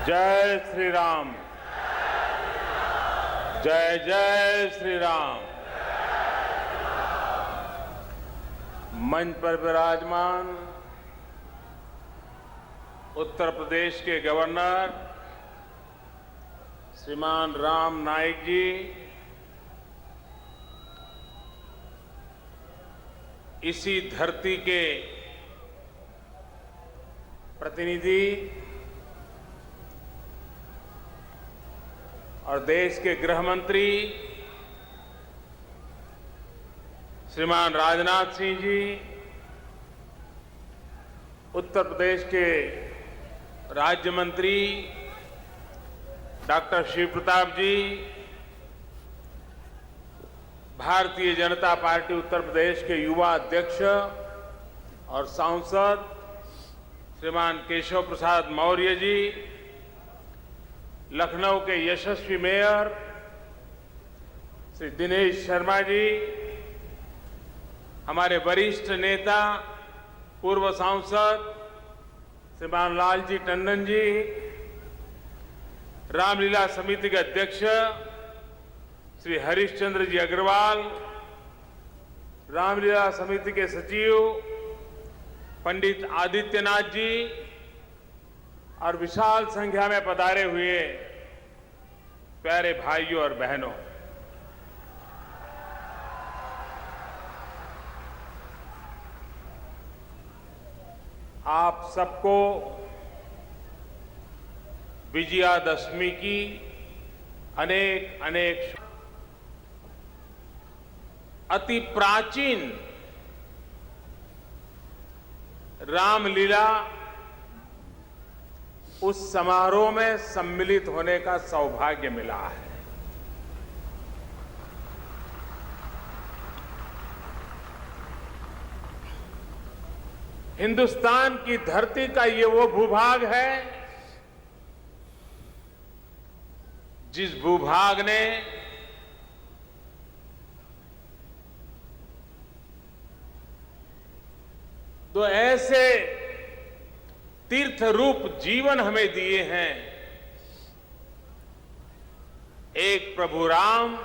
जय श्री राम। जय जय श्री राम। मंच पर विराजमान उत्तर प्रदेश के गवर्नर श्रीमान राम नाईक जी, इसी धरती के प्रतिनिधि और देश के गृह मंत्री श्रीमान राजनाथ सिंह जी, उत्तर प्रदेश के राज्य मंत्री डॉक्टर शिव प्रताप जी, भारतीय जनता पार्टी उत्तर प्रदेश के युवा अध्यक्ष और सांसद श्रीमान केशव प्रसाद मौर्य जी, लखनऊ के यशस्वी मेयर श्री दिनेश शर्मा जी, हमारे वरिष्ठ नेता पूर्व सांसद श्रीमान लालजी टंडन जी, रामलीला समिति के अध्यक्ष श्री हरिश्चंद्र जी अग्रवाल, रामलीला समिति के सचिव पंडित आदित्यनाथ जी और विशाल संख्या में पधारे हुए प्यारे भाइयों और बहनों, आप सबको विजयादशमी की अनेक अनेक अति प्राचीन रामलीला उस समारोह में सम्मिलित होने का सौभाग्य मिला है। हिंदुस्तान की धरती का ये वो भूभाग है जिस भूभाग ने तो ऐसे तीर्थ रूप जीवन हमें दिए हैं, एक प्रभु राम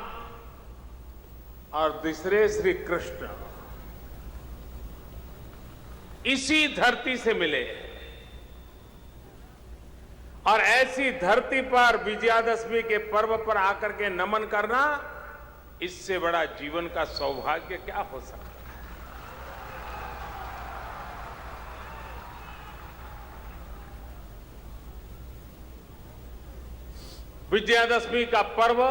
और दूसरे श्री कृष्ण, इसी धरती से मिले। और ऐसी धरती पर विजयादशमी के पर्व पर आकर के नमन करना, इससे बड़ा जीवन का सौभाग्य क्या हो सकता है। विजयादशमी का पर्व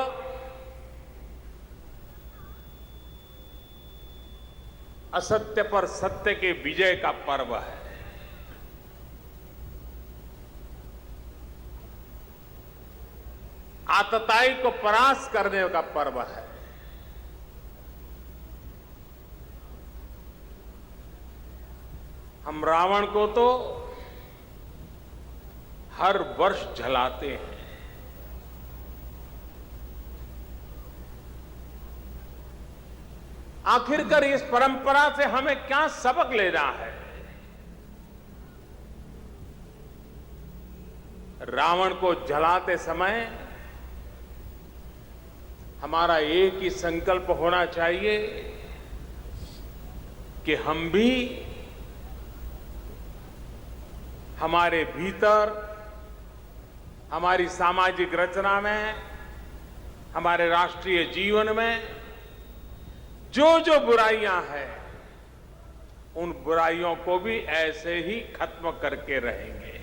असत्य पर सत्य के विजय का पर्व है। आतताई को परास्त करने का पर्व है। हम रावण को तो हर वर्ष जलाते हैं, आखिरकार इस परंपरा से हमें क्या सबक लेना है। रावण को जलाते समय हमारा एक ही संकल्प होना चाहिए कि हम भी हमारे भीतर, हमारी सामाजिक रचना में, हमारे राष्ट्रीय जीवन में जो जो बुराइयां हैं, उन बुराइयों को भी ऐसे ही खत्म करके रहेंगे।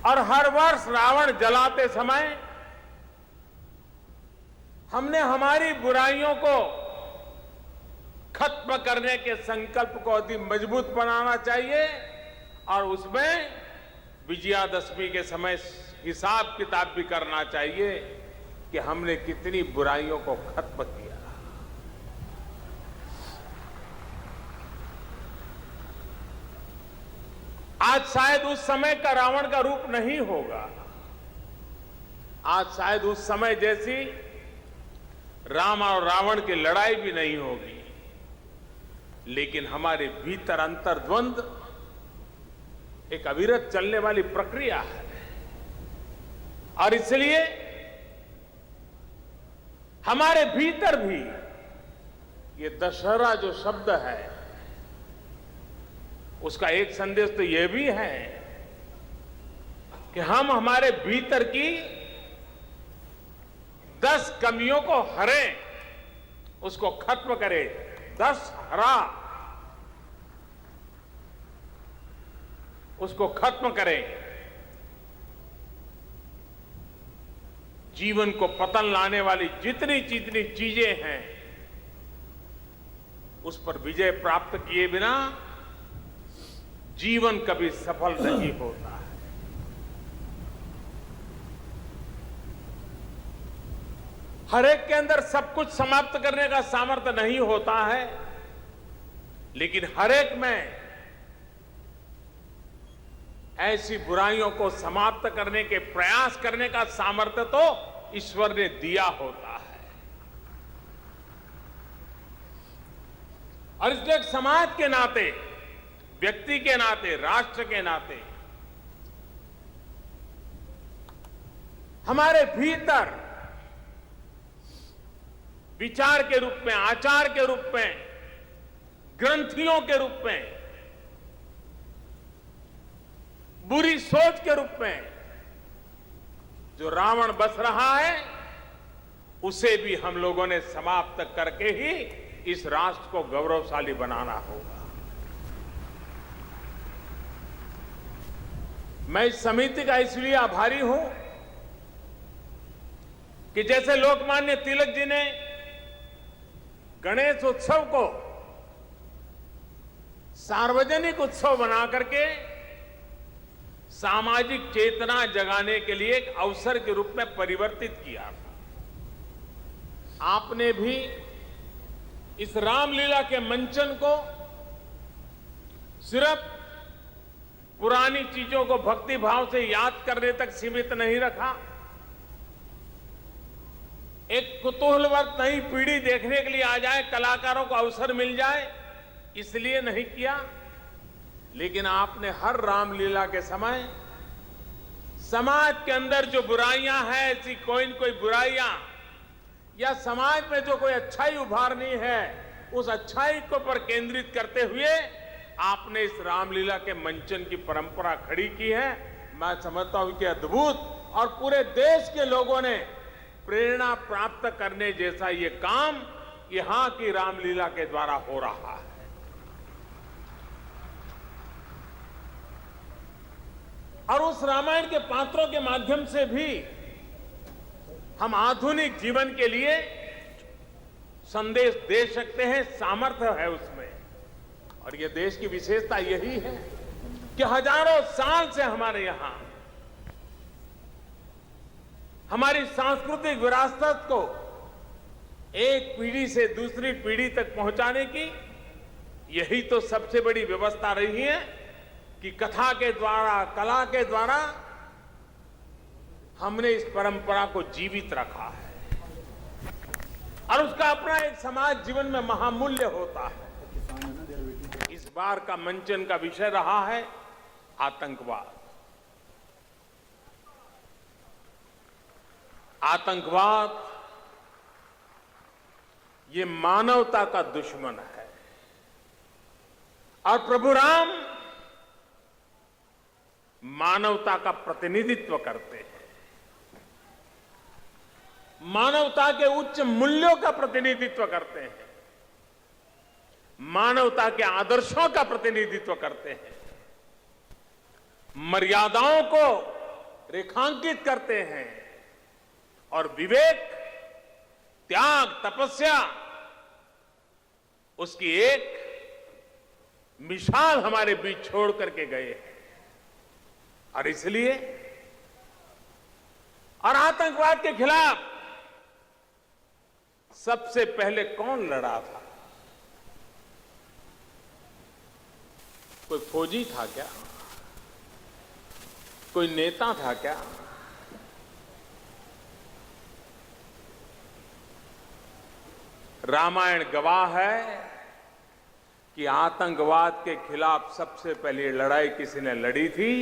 और हर वर्ष रावण जलाते समय हमने हमारी बुराइयों को खत्म करने के संकल्प को अधिक मजबूत बनाना चाहिए और उसमें विजयादशमी के समय हिसाब किताब भी करना चाहिए कि हमने कितनी बुराइयों को खत्म किया। आज शायद उस समय का रावण का रूप नहीं होगा, आज शायद उस समय जैसी राम और रावण की लड़ाई भी नहीं होगी, लेकिन हमारे भीतर अंतर्द्वंद एक अविरत चलने वाली प्रक्रिया है। और इसलिए हमारे भीतर भी ये दशहरा जो शब्द है, उसका एक संदेश तो यह भी है कि हम हमारे भीतर की 10 कमियों को हरें, उसको खत्म करें। 10 हरा, उसको खत्म करें। जीवन को पतन लाने वाली जितनी जितनी चीजें हैं, उस पर विजय प्राप्त किए बिना जीवन कभी सफल नहीं होता है। हर एक के अंदर सब कुछ समाप्त करने का सामर्थ्य नहीं होता है, लेकिन हर एक में ऐसी बुराइयों को समाप्त करने के प्रयास करने का सामर्थ्य तो ईश्वर ने दिया होता है। और इसलिए एक समाज के नाते, व्यक्ति के नाते, राष्ट्र के नाते हमारे भीतर विचार के रूप में, आचार के रूप में, ग्रंथियों के रूप में, बुरी सोच के रूप में जो रावण बस रहा है, उसे भी हम लोगों ने समाप्त करके ही इस राष्ट्र को गौरवशाली बनाना होगा। मैं इस समिति का इसलिए आभारी हूं कि जैसे लोकमान्य तिलक जी ने गणेश उत्सव को सार्वजनिक उत्सव बना करके सामाजिक चेतना जगाने के लिए एक अवसर के रूप में परिवर्तित किया था, आपने भी इस रामलीला के मंचन को सिर्फ पुरानी चीजों को भक्ति भाव से याद करने तक सीमित नहीं रखा। एक कुतूहलवर्त नई पीढ़ी देखने के लिए आ जाए, कलाकारों को अवसर मिल जाए, इसलिए नहीं किया। लेकिन आपने हर रामलीला के समय समाज के अंदर जो बुराइयां हैं, ऐसी कोई न कोई बुराइयां, या समाज में जो कोई अच्छाई उभारनी है, उस अच्छाई को पर केंद्रित करते हुए आपने इस रामलीला के मंचन की परंपरा खड़ी की है। मैं समझता हूं कि अद्भुत, और पूरे देश के लोगों ने प्रेरणा प्राप्त करने जैसा ये काम यहां की रामलीला के द्वारा हो रहा है। और उस रामायण के पात्रों के माध्यम से भी हम आधुनिक जीवन के लिए संदेश दे सकते हैं, सामर्थ्य है उसमें। और ये देश की विशेषता यही है कि हजारों साल से हमारे यहां हमारी सांस्कृतिक विरासत को एक पीढ़ी से दूसरी पीढ़ी तक पहुंचाने की यही तो सबसे बड़ी व्यवस्था रही है कि कथा के द्वारा, कला के द्वारा हमने इस परंपरा को जीवित रखा है। और उसका अपना एक समाज जीवन में महामूल्य होता है। इस बार का मंचन का विषय रहा है आतंकवाद। आतंकवाद ये मानवता का दुश्मन है, और प्रभु राम मानवता का प्रतिनिधित्व करते हैं, मानवता के उच्च मूल्यों का प्रतिनिधित्व करते हैं, मानवता के आदर्शों का प्रतिनिधित्व करते हैं, मर्यादाओं को रेखांकित करते हैं, और विवेक, त्याग, तपस्या, उसकी एक मिसाल हमारे बीच छोड़ करके गए हैं। और इसलिए, और आतंकवाद के खिलाफ सबसे पहले कौन लड़ा था? कोई फौजी था क्या? कोई नेता था क्या? रामायण गवाह है कि आतंकवाद के खिलाफ सबसे पहले लड़ाई किसी ने लड़ी थी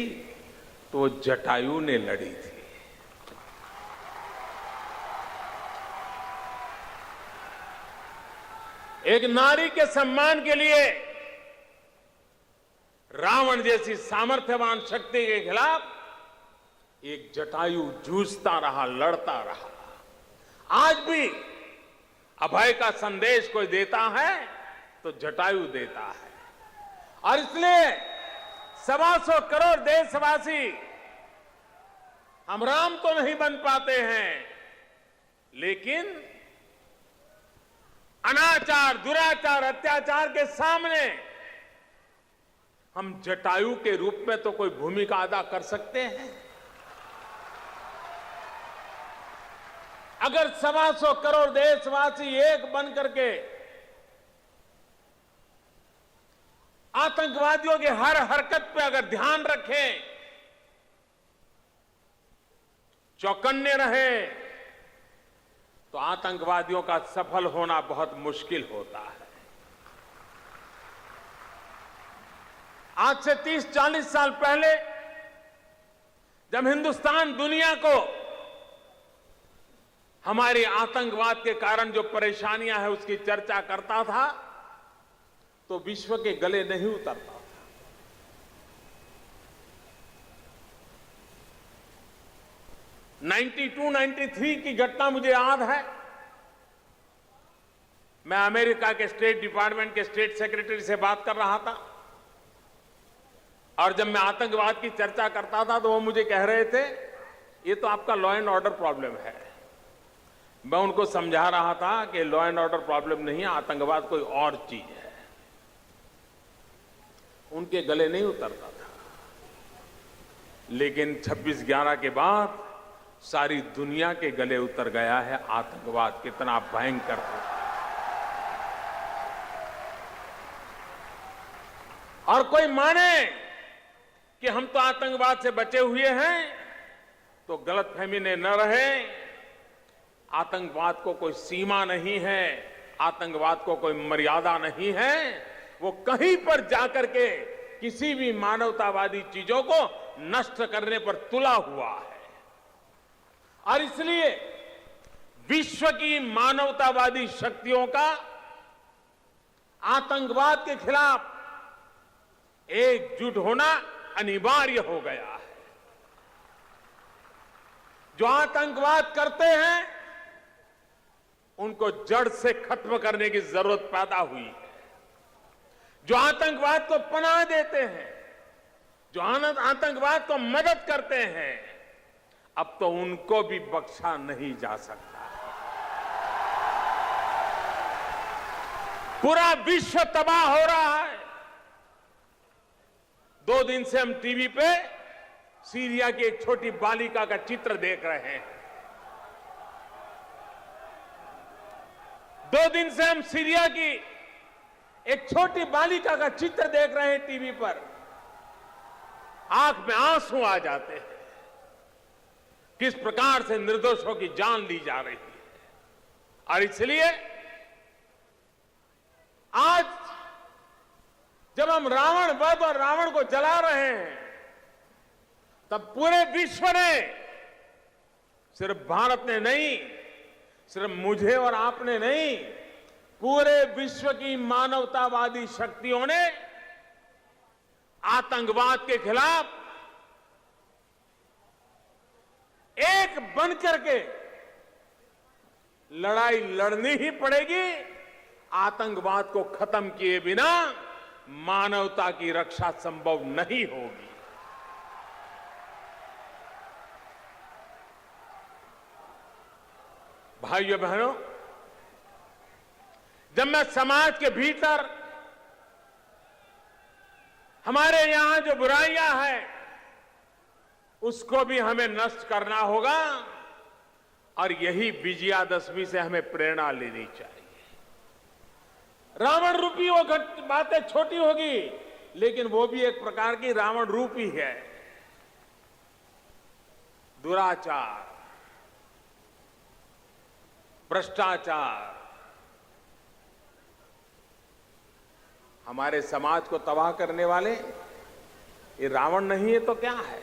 तो जटायु ने लड़ी थी। एक नारी के सम्मान के लिए रावण जैसी सामर्थ्यवान शक्ति के खिलाफ एक जटायु जूझता रहा, लड़ता रहा। आज भी अभय का संदेश कोई देता है तो जटायु देता है। और इसलिए 125 करोड़ देशवासी हम राम तो नहीं बन पाते हैं, लेकिन अनाचार, दुराचार, अत्याचार के सामने हम जटायु के रूप में तो कोई भूमिका अदा कर सकते हैं। अगर 125 करोड़ देशवासी एक बन करके आतंकवादियों की हर हरकत पे अगर ध्यान रखें, चौकन्ने रहें, तो आतंकवादियों का सफल होना बहुत मुश्किल होता है। आज से 30-40 साल पहले जब हिंदुस्तान दुनिया को हमारी आतंकवाद के कारण जो परेशानियां हैं उसकी चर्चा करता था, तो विश्व के गले नहीं उतरता था। 92-93 की घटना मुझे याद है। मैं अमेरिका के स्टेट डिपार्टमेंट के स्टेट सेक्रेटरी से बात कर रहा था, और जब मैं आतंकवाद की चर्चा करता था तो वो मुझे कह रहे थे, ये तो आपका लॉ एंड ऑर्डर प्रॉब्लम है। मैं उनको समझा रहा था कि लॉ एंड ऑर्डर प्रॉब्लम नहीं है, आतंकवाद कोई और चीज है। उनके गले नहीं उतरता था। लेकिन 26/11 के बाद सारी दुनिया के गले उतर गया है आतंकवाद कितना भयंकर है। और कोई माने कि हम तो आतंकवाद से बचे हुए हैं, तो गलतफहमी ने न रहे। आतंकवाद को कोई सीमा नहीं है, आतंकवाद को कोई मर्यादा नहीं है। वो कहीं पर जाकर के किसी भी मानवतावादी चीजों को नष्ट करने पर तुला हुआ है। और इसलिए विश्व की मानवतावादी शक्तियों का आतंकवाद के खिलाफ एकजुट होना अनिवार्य हो गया है। जो आतंकवाद करते हैं उनको जड़ से खत्म करने की जरूरत पैदा हुई है। जो आतंकवाद को पनाह देते हैं, जो आतंकवाद को मदद करते हैं, अब तो उनको भी बख्शा नहीं जा सकता। पूरा विश्व तबाह हो रहा है। 2 दिन से हम टीवी पे सीरिया की एक छोटी बालिका का चित्र देख रहे हैं। 2 दिन से हम सीरिया की एक छोटी बालिका का चित्र देख रहे हैं टीवी पर। आंख में आंसू आ जाते हैं। किस प्रकार से निर्दोषों की जान ली जा रही है। और इसलिए आज जब हम रावण वध और रावण को जला रहे हैं, तब पूरे विश्व ने, सिर्फ भारत ने नहीं, सिर्फ मुझे और आपने नहीं, पूरे विश्व की मानवतावादी शक्तियों ने आतंकवाद के खिलाफ एक बनकर के लड़ाई लड़नी ही पड़ेगी। आतंकवाद को खत्म किए बिना मानवता की रक्षा संभव नहीं होगी। भाइयों बहनों, जब मैं समाज के भीतर हमारे यहां जो बुराइयां हैं उसको भी हमें नष्ट करना होगा, और यही विजयादशमी से हमें प्रेरणा लेनी चाहिए। रावण रूपी वो बातें छोटी होगी, लेकिन वो भी एक प्रकार की रावण रूप ही है। दुराचार, भ्रष्टाचार, हमारे समाज को तबाह करने वाले ये रावण नहीं है तो क्या है?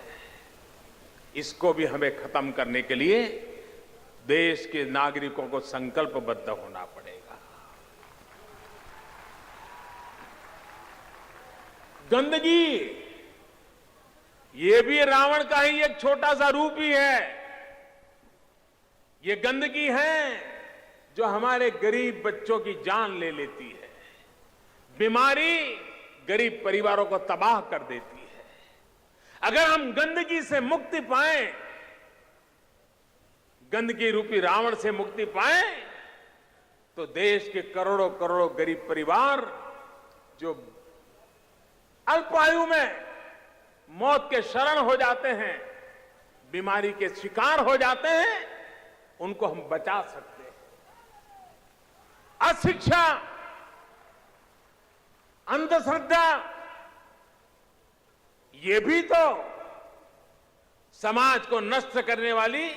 इसको भी हमें खत्म करने के लिए देश के नागरिकों को संकल्पबद्ध होना पड़ेगा। गंदगी ये भी रावण का ही एक छोटा सा रूप ही है। ये गंदगी है जो हमारे गरीब बच्चों की जान ले लेती है। बीमारी गरीब परिवारों को तबाह कर देती है। अगर हम गंदगी से मुक्ति पाएं, गंदगी रूपी रावण से मुक्ति पाएं, तो देश के करोड़ों करोड़ों गरीब परिवार जो अल्पायु में मौत के शरण हो जाते हैं, बीमारी के शिकार हो जाते हैं, उनको हम बचा सकते हैं। अशिक्षा, अंधश्रद्धा, ये भी तो समाज को नष्ट करने वाली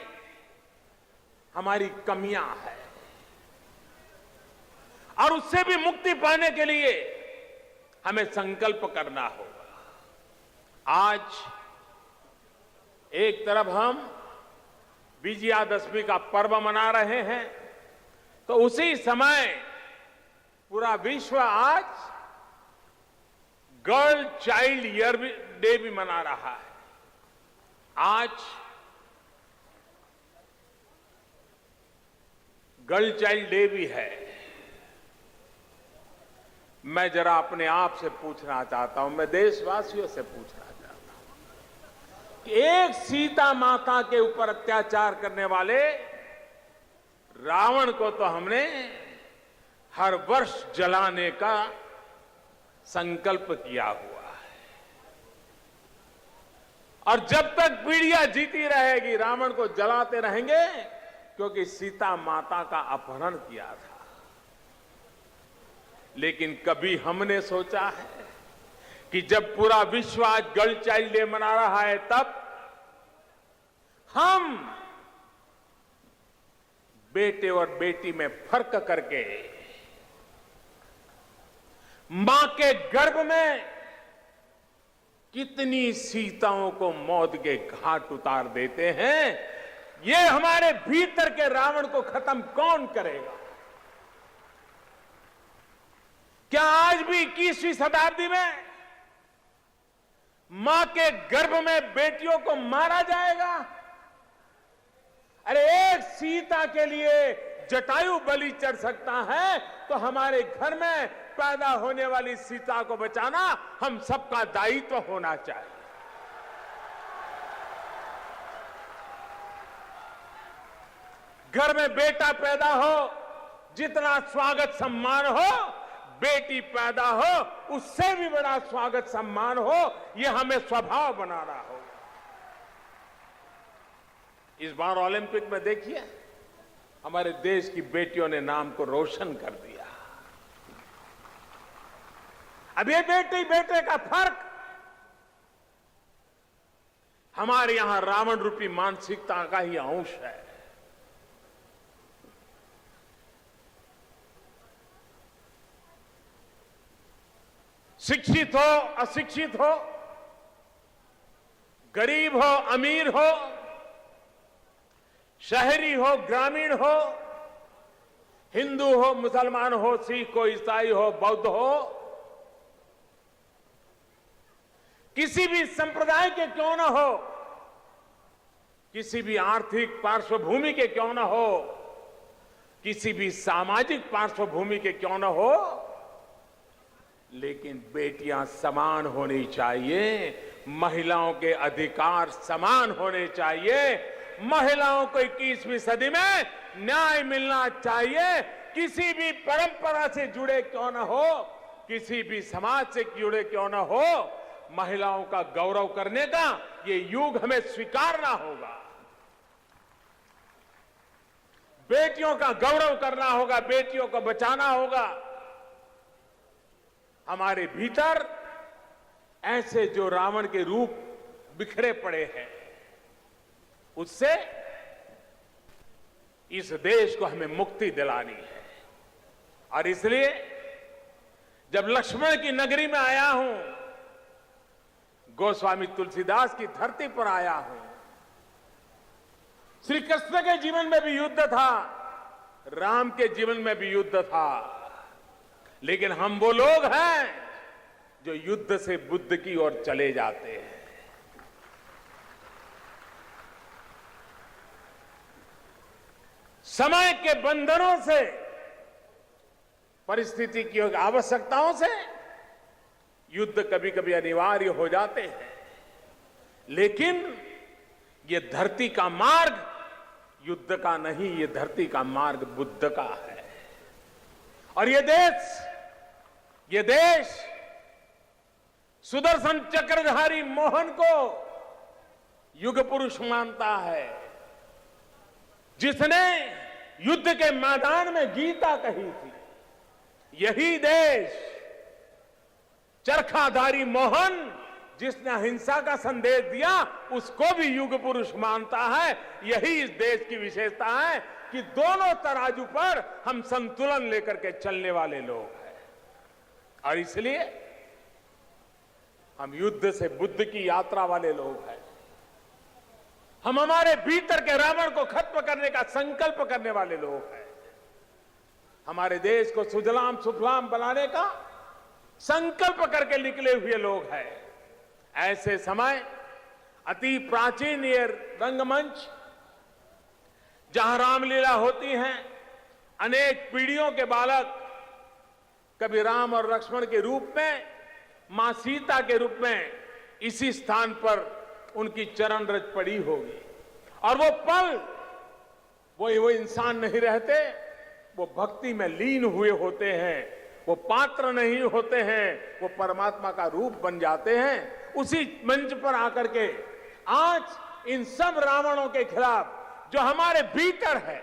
हमारी कमियां है। और उससे भी मुक्ति पाने के लिए हमें संकल्प करना होगा। आज एक तरफ हम विजयादशमी का पर्व मना रहे हैं, तो उसी समय पूरा विश्व आज गर्ल चाइल्ड ईयर डे भी मना रहा है। आज गर्ल चाइल्ड डे भी है। मैं जरा अपने आप से पूछना चाहता हूं, मैं देशवासियों से पूछना चाहता हूं कि एक सीता माता के ऊपर अत्याचार करने वाले रावण को तो हमने हर वर्ष जलाने का संकल्प किया हुआ है, और जब तक पीढ़ियां जीती रहेगी रावण को जलाते रहेंगे, क्योंकि सीता माता का अपहरण किया था। लेकिन कभी हमने सोचा है कि जब पूरा विश्व आज गर्ल चाइल्ड डे मना रहा है, तब हम बेटे और बेटी में फर्क करके मां के गर्भ में कितनी सीताओं को मौत के घाट उतार देते हैं? ये हमारे भीतर के रावण को खत्म कौन करेगा? क्या आज भी 21वीं शताब्दी में मां के गर्भ में बेटियों को मारा जाएगा? अरे एक सीता के लिए जटायु बलि चढ़ सकता है, तो हमारे घर में पैदा होने वाली सीता को बचाना हम सबका दायित्व होना चाहिए। घर में बेटा पैदा हो, जितना स्वागत सम्मान हो, बेटी पैदा हो उससे भी बड़ा स्वागत सम्मान हो, यह हमें स्वभाव बनाना होगा। इस बार ओलंपिक में देखिए, हमारे देश की बेटियों ने नाम को रोशन कर दिया। अब ये बेटी बेटे का फर्क हमारे यहां रावण रूपी मानसिकता का ही अंश है। शिक्षित हो अशिक्षित हो, गरीब हो अमीर हो, शहरी हो ग्रामीण हो, हिंदू हो मुसलमान हो, सिख हो ईसाई हो बौद्ध हो, किसी भी संप्रदाय के क्यों ना हो, किसी भी आर्थिक पार्श्वभूमि के क्यों ना हो, किसी भी सामाजिक पार्श्वभूमि के क्यों ना हो, लेकिन बेटियां समान होनी चाहिए, महिलाओं के अधिकार समान होने चाहिए, महिलाओं को 21वीं सदी में न्याय मिलना चाहिए। किसी भी परंपरा से जुड़े क्यों ना हो, किसी भी समाज से जुड़े क्यों ना हो, महिलाओं का गौरव करने का ये युग हमें स्वीकारना होगा। बेटियों का गौरव करना होगा, बेटियों को बचाना होगा। हमारे भीतर ऐसे जो रावण के रूप बिखरे पड़े हैं, उससे इस देश को हमें मुक्ति दिलानी है। और इसलिए जब लक्ष्मण की नगरी में आया हूं, गोस्वामी तुलसीदास की धरती पर आया हूं। श्री कृष्ण के जीवन में भी युद्ध था, राम के जीवन में भी युद्ध था, लेकिन हम वो लोग हैं जो युद्ध से बुद्ध की ओर चले जाते हैं। समय के बंधनों से, परिस्थिति की आवश्यकताओं से युद्ध कभी कभी अनिवार्य हो जाते हैं, लेकिन ये धरती का मार्ग युद्ध का नहीं, ये धरती का मार्ग बुद्ध का है। और ये देश सुदर्शन चक्रधारी मोहन को युग पुरुष मानता है, जिसने युद्ध के मैदान में गीता कही थी। यही देश चरखाधारी मोहन, जिसने अहिंसा का संदेश दिया, उसको भी युग पुरुष मानता है। यही इस देश की विशेषता है कि दोनों तराजू पर हम संतुलन लेकर के चलने वाले लोग हैं। और इसलिए हम युद्ध से बुद्ध की यात्रा वाले लोग हैं। हम हमारे भीतर के रावण को खत्म करने का संकल्प करने वाले लोग हैं। हमारे देश को सुजलाम सुफलाम बनाने का संकल्प करके निकले हुए लोग हैं। ऐसे समय अति प्राचीन ये रंगमंच, जहां रामलीला होती है, अनेक पीढ़ियों के बालक कभी राम और लक्ष्मण के रूप में, मां सीता के रूप में इसी स्थान पर उनकी चरण रज पड़ी होगी। और वो पल वो इंसान नहीं रहते, वो भक्ति में लीन हुए होते हैं, वो पात्र नहीं होते हैं, वो परमात्मा का रूप बन जाते हैं। उसी मंच पर आकर के आज इन सब रावणों के खिलाफ जो हमारे भीतर है,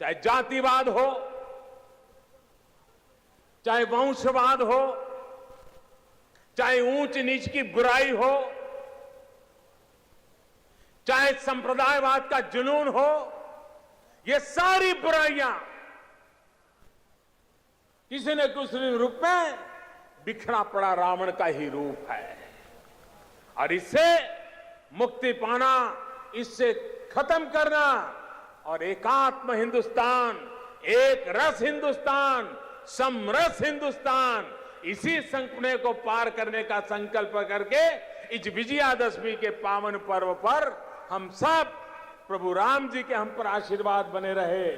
चाहे जातिवाद हो, चाहे वंशवाद हो, चाहे ऊंच नीच की बुराई हो, चाहे संप्रदायवाद का जुनून हो, ये सारी बुराइयां किसी न किसी रूप में बिखरा पड़ा रावण का ही रूप है। और इससे मुक्ति पाना, इससे खत्म करना और एकात्म हिंदुस्तान, एक रस हिंदुस्तान, समरस हिंदुस्तान, इसी सपने को पार करने का संकल्प करके इस विजयादशमी के पावन पर्व पर हम सब प्रभु राम जी के हम पर आशीर्वाद बने रहे,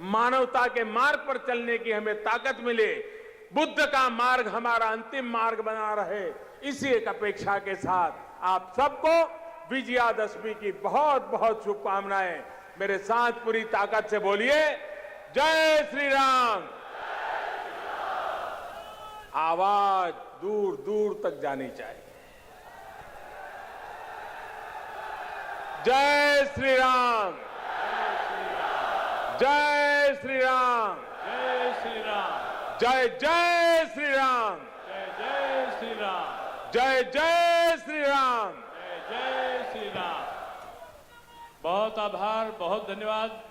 मानवता के मार्ग पर चलने की हमें ताकत मिले, बुद्ध का मार्ग हमारा अंतिम मार्ग बना रहे, इसी एक अपेक्षा के साथ आप सबको विजयादशमी की बहुत बहुत शुभकामनाएं। मेरे साथ पूरी ताकत से बोलिए, जय श्री राम। आवाज दूर दूर तक जानी चाहिए। जय श्री राम, जय श्री राम, जय श्री राम, जय जय श्री राम, जय जय श्री राम, जय जय श्री राम, जय जय श्री राम। बहुत आभार, बहुत धन्यवाद।